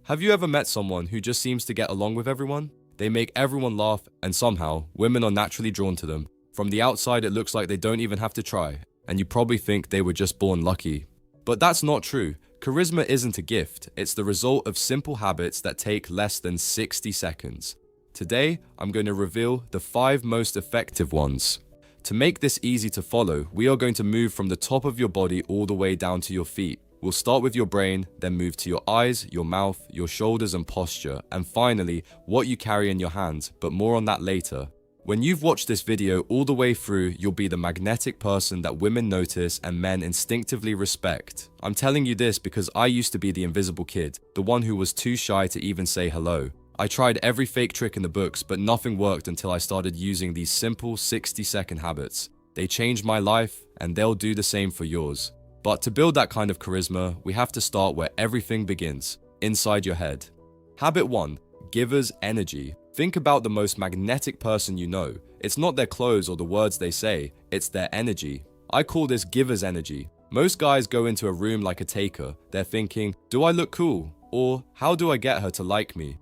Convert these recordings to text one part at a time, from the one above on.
Have you ever met someone who just seems to get along with everyone? They make everyone laugh, and somehow, women are naturally drawn to them. From the outside, it looks like they don't even have to try, and you probably think they were just born lucky. But that's not true. Charisma isn't a gift, it's the result of simple habits that take less than 60 seconds. Today, I'm going to reveal the 5 most effective ones. To make this easy to follow, we are going to move from the top of your body all the way down to your feet. We'll start with your brain, then move to your eyes, your mouth, your shoulders and posture, and finally, what you carry in your hands, but more on that later. When you've watched this video all the way through, you'll be the magnetic person that women notice and men instinctively respect. I'm telling you this because I used to be the invisible kid, the one who was too shy to even say hello. I tried every fake trick in the books, but nothing worked until I started using these simple 60-second habits. They changed my life, and they'll do the same for yours. But to build that kind of charisma, we have to start where everything begins, inside your head. Habit 1. Givers energy. Think about the most magnetic person you know. It's not their clothes or the words they say, it's their energy. I call this giver's energy. Most guys go into a room like a taker. They're thinking, do I look cool? Or how do I get her to like me?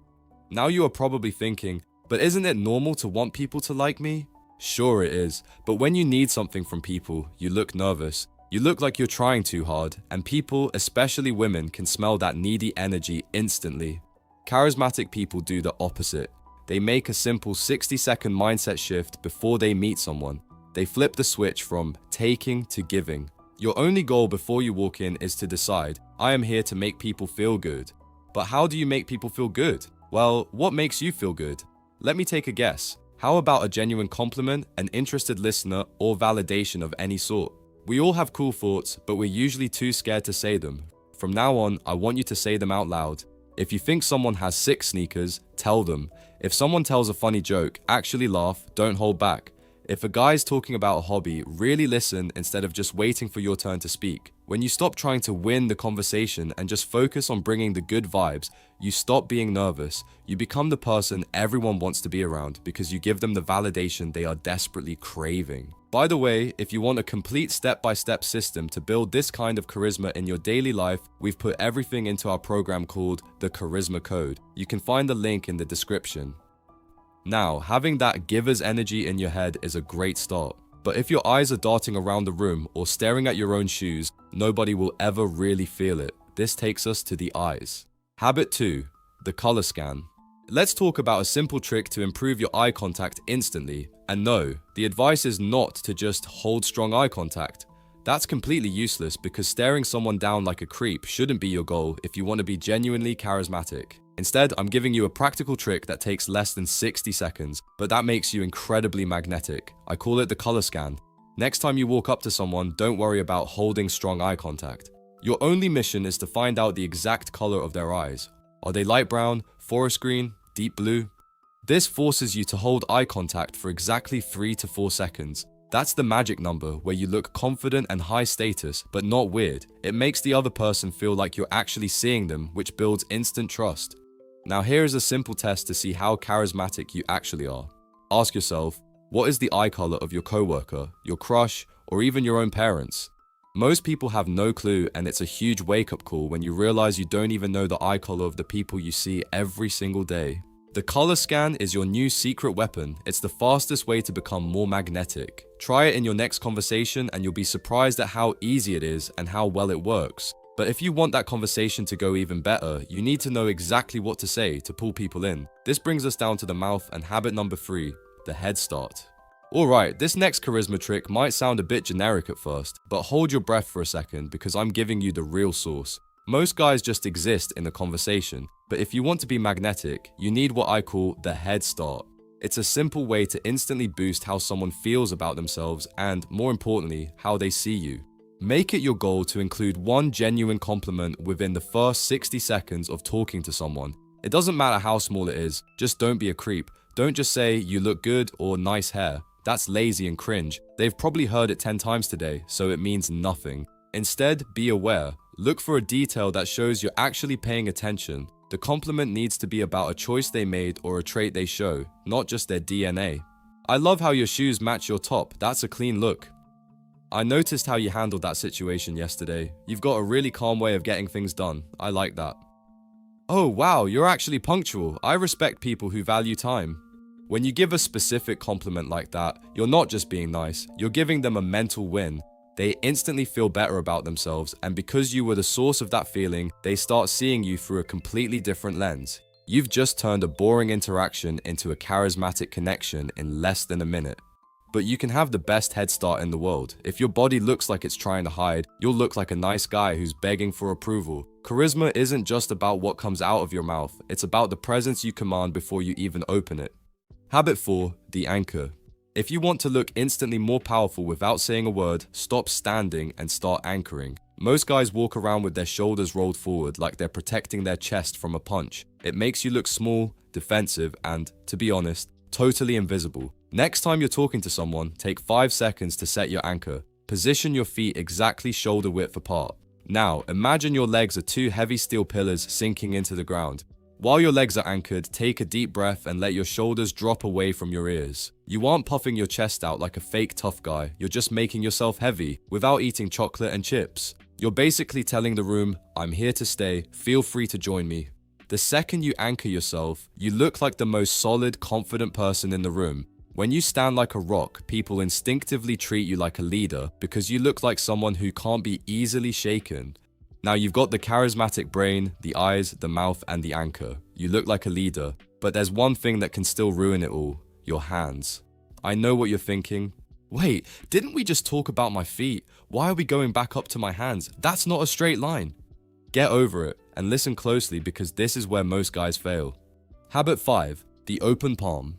Now you are probably thinking, but isn't it normal to want people to like me? Sure it is, but when you need something from people, you look nervous. You look like you're trying too hard, and people, especially women, can smell that needy energy instantly. Charismatic people do the opposite. They make a simple 60-second mindset shift before they meet someone. They flip the switch from taking to giving. Your only goal before you walk in is to decide, I am here to make people feel good. But how do you make people feel good? Well, what makes you feel good? Let me take a guess. How about a genuine compliment, an interested listener, or validation of any sort? We all have cool thoughts, but we're usually too scared to say them. From now on, I want you to say them out loud. If you think someone has 6 sneakers, tell them. If someone tells a funny joke, actually laugh, don't hold back. If a guy's talking about a hobby, really listen instead of just waiting for your turn to speak. When you stop trying to win the conversation and just focus on bringing the good vibes, you stop being nervous. You become the person everyone wants to be around because you give them the validation they are desperately craving. By the way, if you want a complete step-by-step system to build this kind of charisma in your daily life, we've put everything into our program called the Charisma Code. You can find the link in the description. Now, having that giver's energy in your head is a great start. But if your eyes are darting around the room or staring at your own shoes, nobody will ever really feel it. This takes us to the eyes. Habit 2. The color scan. Let's talk about a simple trick to improve your eye contact instantly. And no, the advice is not to just hold strong eye contact. That's completely useless because staring someone down like a creep shouldn't be your goal if you want to be genuinely charismatic. Instead, I'm giving you a practical trick that takes less than 60 seconds, but that makes you incredibly magnetic. I call it the color scan. Next time you walk up to someone, don't worry about holding strong eye contact. Your only mission is to find out the exact color of their eyes. Are they light brown, forest green, deep blue? This forces you to hold eye contact for exactly 3 to 4 seconds. That's the magic number where you look confident and high status, but not weird. It makes the other person feel like you're actually seeing them, which builds instant trust. Now here is a simple test to see how charismatic you actually are. Ask yourself, what is the eye color of your coworker, your crush, or even your own parents? Most people have no clue, and it's a huge wake-up call when you realize you don't even know the eye color of the people you see every single day. The color scan is your new secret weapon. It's the fastest way to become more magnetic. Try it in your next conversation and you'll be surprised at how easy it is and how well it works. But if you want that conversation to go even better, you need to know exactly what to say to pull people in. This brings us down to the mouth and habit number 3, the head start. Alright, this next charisma trick might sound a bit generic at first, but hold your breath for a second because I'm giving you the real sauce. Most guys just exist in the conversation, but if you want to be magnetic, you need what I call the head start. It's a simple way to instantly boost how someone feels about themselves and, more importantly, how they see you. Make it your goal to include one genuine compliment within the first 60 seconds of talking to someone. It doesn't matter how small it is, just don't be a creep. Don't just say, you look good or nice hair. That's lazy and cringe. They've probably heard it 10 times today, so it means nothing. Instead, be aware. Look for a detail that shows you're actually paying attention. The compliment needs to be about a choice they made or a trait they show, not just their DNA. I love how your shoes match your top. That's a clean look. I noticed how you handled that situation yesterday. You've got a really calm way of getting things done. I like that. Oh wow, you're actually punctual. I respect people who value time. When you give a specific compliment like that, you're not just being nice, you're giving them a mental win. They instantly feel better about themselves, and because you were the source of that feeling, they start seeing you through a completely different lens. You've just turned a boring interaction into a charismatic connection in less than a minute. But you can have the best head start in the world. If your body looks like it's trying to hide, you'll look like a nice guy who's begging for approval. Charisma isn't just about what comes out of your mouth, it's about the presence you command before you even open it. Habit 4, the anchor. If you want to look instantly more powerful without saying a word, stop standing and start anchoring. Most guys walk around with their shoulders rolled forward like they're protecting their chest from a punch. It makes you look small, defensive, and, to be honest, totally invisible. Next time you're talking to someone, take 5 seconds to set your anchor. Position your feet exactly shoulder width apart. Now, imagine your legs are 2 heavy steel pillars sinking into the ground. While your legs are anchored, take a deep breath and let your shoulders drop away from your ears. You aren't puffing your chest out like a fake tough guy, you're just making yourself heavy without eating chocolate and chips. You're basically telling the room, I'm here to stay, feel free to join me. The second you anchor yourself, you look like the most solid, confident person in the room. When you stand like a rock, people instinctively treat you like a leader because you look like someone who can't be easily shaken. Now you've got the charismatic brain, the eyes, the mouth, and the anchor. You look like a leader, but there's one thing that can still ruin it all: your hands. I know what you're thinking. Wait, didn't we just talk about my feet? Why are we going back up to my hands? That's not a straight line. Get over it and listen closely because this is where most guys fail. Habit 5, the open palm.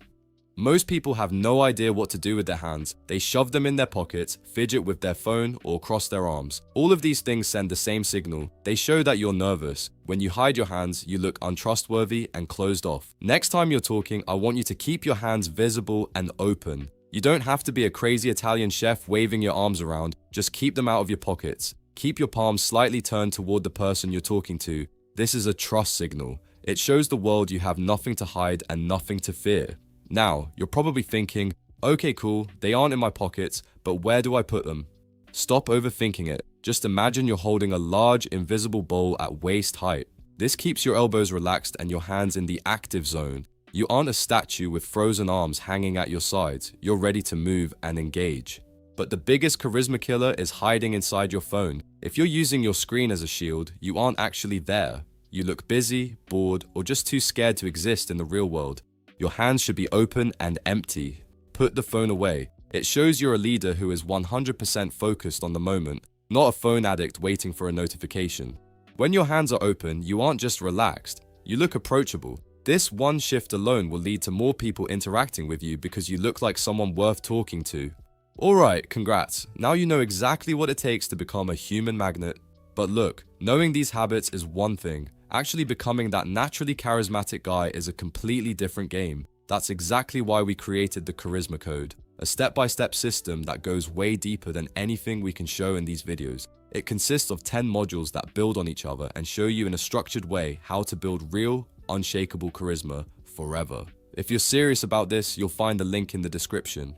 Most people have no idea what to do with their hands. They shove them in their pockets, fidget with their phone, or cross their arms. All of these things send the same signal. They show that you're nervous. When you hide your hands, you look untrustworthy and closed off. Next time you're talking, I want you to keep your hands visible and open. You don't have to be a crazy Italian chef waving your arms around. Just keep them out of your pockets. Keep your palms slightly turned toward the person you're talking to. This is a trust signal. It shows the world you have nothing to hide and nothing to fear. Now, you're probably thinking, okay cool, they aren't in my pockets, but where do I put them? Stop overthinking it. Just imagine you're holding a large, invisible bowl at waist height. This keeps your elbows relaxed and your hands in the active zone. You aren't a statue with frozen arms hanging at your sides. You're ready to move and engage. But the biggest charisma killer is hiding inside your phone. If you're using your screen as a shield, you aren't actually there. You look busy, bored, or just too scared to exist in the real world. Your hands should be open and empty. Put the phone away. It shows you're a leader who is 100% focused on the moment, not a phone addict waiting for a notification. When your hands are open, you aren't just relaxed, you look approachable. This one shift alone will lead to more people interacting with you because you look like someone worth talking to. Alright, congrats. Now you know exactly what it takes to become a human magnet. But look, knowing these habits is one thing. Actually becoming that naturally charismatic guy is a completely different game. That's exactly why we created the Charisma Code, a step-by-step system that goes way deeper than anything we can show in these videos. It consists of 10 modules that build on each other and show you in a structured way how to build real, unshakable charisma forever. If you're serious about this, you'll find the link in the description.